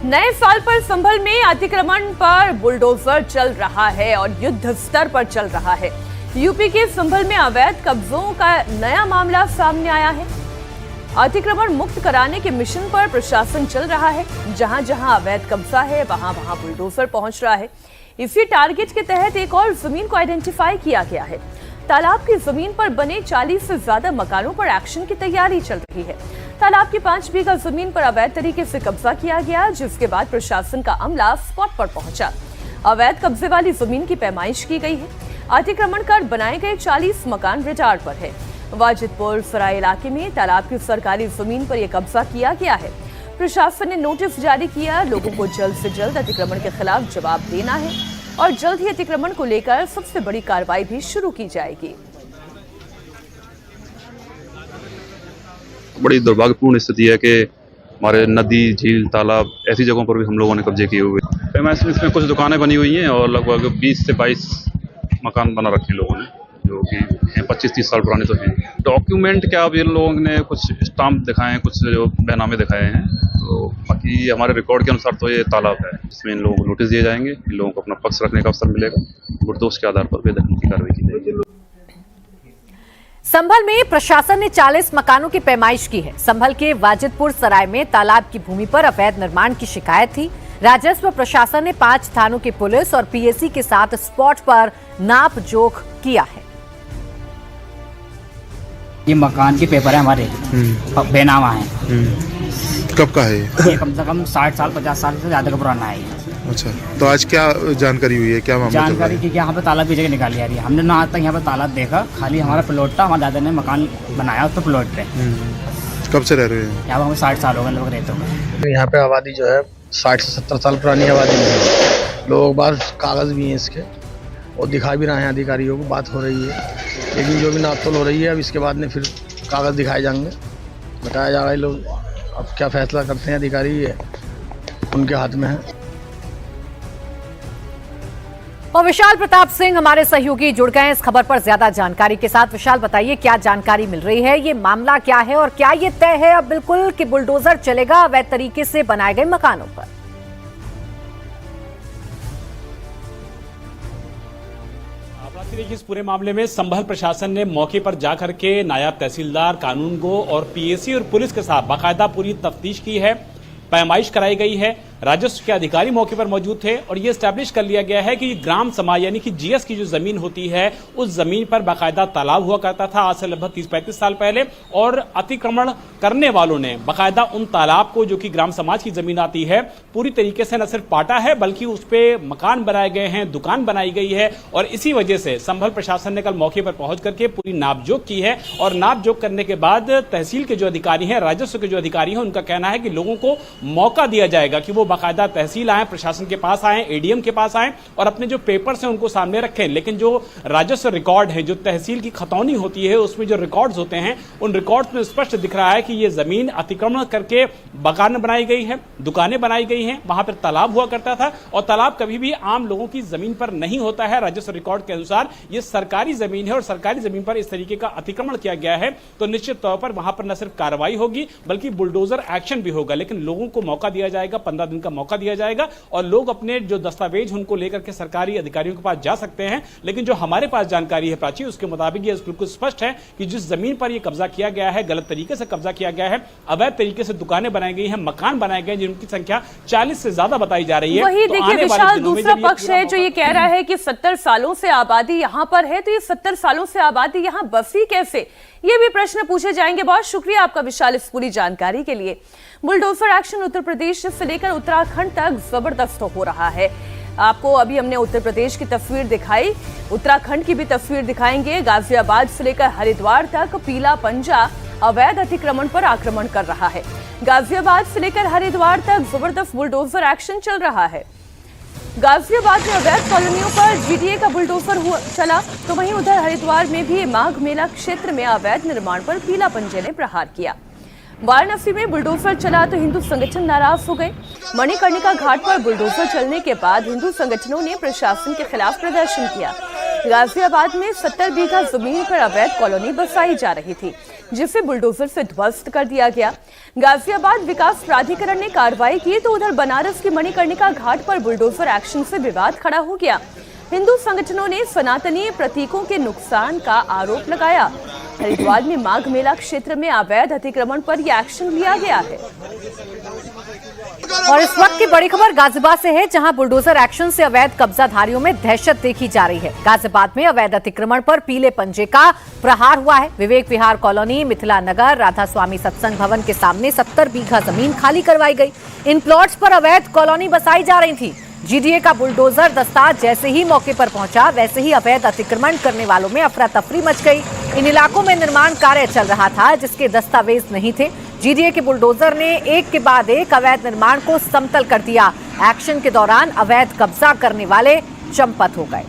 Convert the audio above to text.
नए साल पर संभल में अतिक्रमण पर बुलडोजर चल रहा है और युद्ध स्तर पर चल रहा है। यूपी के संभल में अवैध कब्जों का नया मामला सामने आया है। अतिक्रमण मुक्त कराने के मिशन पर प्रशासन चल रहा है। जहां जहां अवैध कब्जा है वहां वहां बुलडोजर पहुंच रहा है। इसी टारगेट के तहत एक और जमीन को आइडेंटिफाई किया गया है। तालाब की जमीन पर बने 40 से ज्यादा मकानों पर एक्शन की तैयारी चल रही है। तालाब की 5 बीघा जमीन पर अवैध तरीके से कब्जा किया गया, जिसके बाद प्रशासन का अमला स्पॉट पर पहुंचा। अवैध कब्जे वाली जमीन की पैमाइश की गई है। अतिक्रमण कर बनाए गए 40 मकान रिटार पर है। वाजिदपुर सराय इलाके में तालाब की सरकारी जमीन पर यह कब्जा किया गया है। प्रशासन ने नोटिस जारी किया। लोगों को जल्द से जल्द अतिक्रमण के खिलाफ जवाब देना है और जल्द ही अतिक्रमण को लेकर सबसे बड़ी कार्रवाई भी शुरू की जाएगी। बड़ी दुर्भाग्यपूर्ण स्थिति है कि हमारे नदी, झील, तालाब ऐसी जगहों पर भी हम लोगों ने कब्जे किए हुए। इसमें कुछ दुकानें बनी हुई हैं और लगभग 20 से 22 मकान बना रखे हैं लोगों ने, जो कि 25-30 साल पुराने तो हैं। डॉक्यूमेंट क्या, अब इन लोगों ने कुछ स्टाम्प दिखाए हैं, कुछ जो बैनामे दिखाए हैं, तो बाकी हमारे रिकॉर्ड के अनुसार तो ये तालाब है, जिसमें इन लोगों को नोटिस दिए जाएंगे। इन लोगों को अपना पक्ष रखने का अवसर मिलेगा। गुरदोष के आधार पर बेदखली की कार्रवाई की जाएगी। संभल में प्रशासन ने 40 मकानों की पैमाइश की है। संभल के वाजिदपुर सराय में तालाब की भूमि पर अवैध निर्माण की शिकायत थी। राजस्व प्रशासन ने 5 थानों की पुलिस और पीएसी के साथ स्पॉट पर नाप जोख किया है। ये मकान के पेपर है हमारे, बेनामा है। कब का है ये? कम से कम 60 साल 50 साल से ज्यादा का पुराना है। अच्छा, तो आज क्या जानकारी हुई है, क्या मामला? जानकारी की यहाँ पे तालाब की जगह निकाली जा रही है। हमने ना आज तक यहाँ पे तालाब देखा, खाली हमारा प्लॉट था, हमारे दादा ने मकान बनाया उस पर प्लॉट पे। कब से रह रहे हैं यहाँ पे? हमें 60 साल हो गए लोग रहते हुए। यहाँ पे आबादी जो है 60 से 70 साल पुरानी आबादी है। लोगों के पास कागज भी हैं इसके और दिखा भी रहे हैं अधिकारियों को, बात हो रही है। लेकिन जो भी नापतोल हो रही है, अब इसके बाद में फिर कागज दिखाए जाएंगे, बताया जा रहा है। लोग अब क्या फैसला करते हैं अधिकारी, ये उनके हाथ में है। और विशाल प्रताप सिंह हमारे सहयोगी जुड़ गए हैं इस खबर पर ज्यादा जानकारी के साथ। विशाल, बताइए क्या जानकारी मिल रही है, ये मामला क्या है और क्या ये तय है अब बिल्कुल कि बुलडोजर चलेगा अवैध तरीके से बनाए गए मकानों पर? इस पूरे मामले में संभल प्रशासन ने मौके पर जाकर के नायब तहसीलदार, कानूनगो और पीएसी और पुलिस के साथ बाकायदा पूरी तफ्तीश की है। पैमाइश कराई गई है। राजस्व के अधिकारी मौके पर मौजूद थे और यह एस्टैब्लिश कर लिया गया है कि ग्राम समाज यानी कि जीएस की जो जमीन होती है, उस जमीन पर बाकायदा तालाब हुआ करता था आज से लगभग 30-35 साल पहले। और अतिक्रमण करने वालों ने बाकायदा उन तालाब को, जो कि ग्राम समाज की जमीन आती है, पूरी तरीके से न सिर्फ पाटा है बल्कि उस पर मकान बनाए गए हैं, दुकान बनाई गई है। और इसी वजह से संभल प्रशासन ने कल मौके पर पहुंच करके पूरी नापजोख की है। और नापजोख करने के बाद तहसील के जो अधिकारी हैं, राजस्व के जो अधिकारी हैं, उनका कहना है कि लोगों को मौका दिया जाएगा कि वो बाकायदा तहसील आए, प्रशासन के पास आए, एडीएम के पास आए और अपने जो पेपर्स हैं उनको सामने रखें। लेकिन जो राजस्व रिकॉर्ड है, जो तहसील की खतौनी होती है, उसमें जो रिकॉर्ड्स होते हैं, उन रिकॉर्ड्स में स्पष्ट दिख रहा है कि ये जमीन अतिक्रमण करके मकान बनाई गई है, दुकानें बनाई गई हैं, वहां पर तालाब हुआ करता था और तालाब कभी भी आम लोगों की जमीन पर नहीं होता है। राजस्व रिकॉर्ड के अनुसार ये सरकारी जमीन है और सरकारी जमीन पर इस तरीके का अतिक्रमण किया गया है तो निश्चित तौर पर वहां पर न सिर्फ कार्रवाई होगी बल्कि बुलडोजर एक्शन भी होगा। लेकिन लोगों को मौका दिया जाएगा, 15 दिन का मौका दिया जाएगा और लोग अपने जो दस्तावेज उनको लेकर के सरकारी अधिकारियों के पास जा सकते हैं। लेकिन जो हमारे पास जानकारी है प्राची, उसके मुताबिक ये बिल्कुल स्पष्ट है कि जिस जमीन पर यह कब्जा किया गया है, गलत तरीके से कब्जा किया गया है, अवैध तरीके से दुकानें बनाई गई हैं, मकान बनाए गए, जिनकी संख्या 40 से ज्यादा बताई जा रही है। वही देखिए विशाल, दूसरा पक्ष है जो ये कह रहा है कि 70 सालों से आबादी यहाँ पर है, तो ये 70 सालों से आबादी यहाँ बसी कैसे, ये भी प्रश्न पूछे जाएंगे। बहुत शुक्रिया आपका विशाल इस पूरी जानकारी के लिए। बुलडोजर एक्शन उत्तर प्रदेश से लेकर उत्तराखंड तक जबरदस्त हो रहा है। आपको अभी हमने उत्तर प्रदेश की तस्वीर दिखाई, उत्तराखंड की भी तस्वीर दिखाएंगे। गाजियाबाद से लेकर हरिद्वार तक पीला पंजा अवैध अतिक्रमण पर आक्रमण कर रहा है। गाजियाबाद से लेकर हरिद्वार तक जबरदस्त बुलडोजर एक्शन चल रहा है। गाजियाबाद में अवैध कॉलोनियों पर जीटीए का बुलडोजर चला, तो वहीं उधर हरिद्वार में भी माघ मेला क्षेत्र में अवैध निर्माण पर पीला पंजे ने प्रहार किया। वाराणसी में बुलडोजर चला तो हिंदू संगठन नाराज हो गए। मणिकर्णिका घाट पर बुलडोजर चलने के बाद हिंदू संगठनों ने प्रशासन के खिलाफ प्रदर्शन किया। गाजियाबाद में 70 बीघा जमीन पर अवैध कॉलोनी बसाई जा रही थी, जिसे बुलडोजर से ध्वस्त कर दिया गया। गाजियाबाद विकास प्राधिकरण ने कार्रवाई की तो उधर बनारस की मणिकर्णिका घाट पर बुलडोजर एक्शन से विवाद खड़ा हो गया। हिंदू संगठनों ने सनातनी प्रतीकों के नुकसान का आरोप लगाया। हरिद्वार में माघ मेला क्षेत्र में अवैध अतिक्रमण पर यह एक्शन लिया गया है। और इस वक्त की बड़ी खबर गाजियाबाद से है, जहां बुलडोजर एक्शन से अवैध कब्जाधारियों में दहशत देखी जा रही है। गाजियाबाद में अवैध अतिक्रमण पर पीले पंजे का प्रहार हुआ है। विवेक विहार कॉलोनी, मिथिला नगर, राधा स्वामी सत्संग भवन के सामने 70 बीघा जमीन खाली करवाई गई। इन प्लॉट्स पर अवैध कॉलोनी बसाई जा रही थी। जीडीए का बुलडोजर दस्ता जैसे ही मौके पर पहुंचा, वैसे ही अवैध अतिक्रमण करने वालों में अफरा तफरी मच गई। इन इलाकों में निर्माण कार्य चल रहा था जिसके दस्तावेज नहीं थे। जीडीए के बुलडोजर ने एक के बाद एक अवैध निर्माण को समतल कर दिया। एक्शन के दौरान अवैध कब्जा करने वाले चंपत हो गए।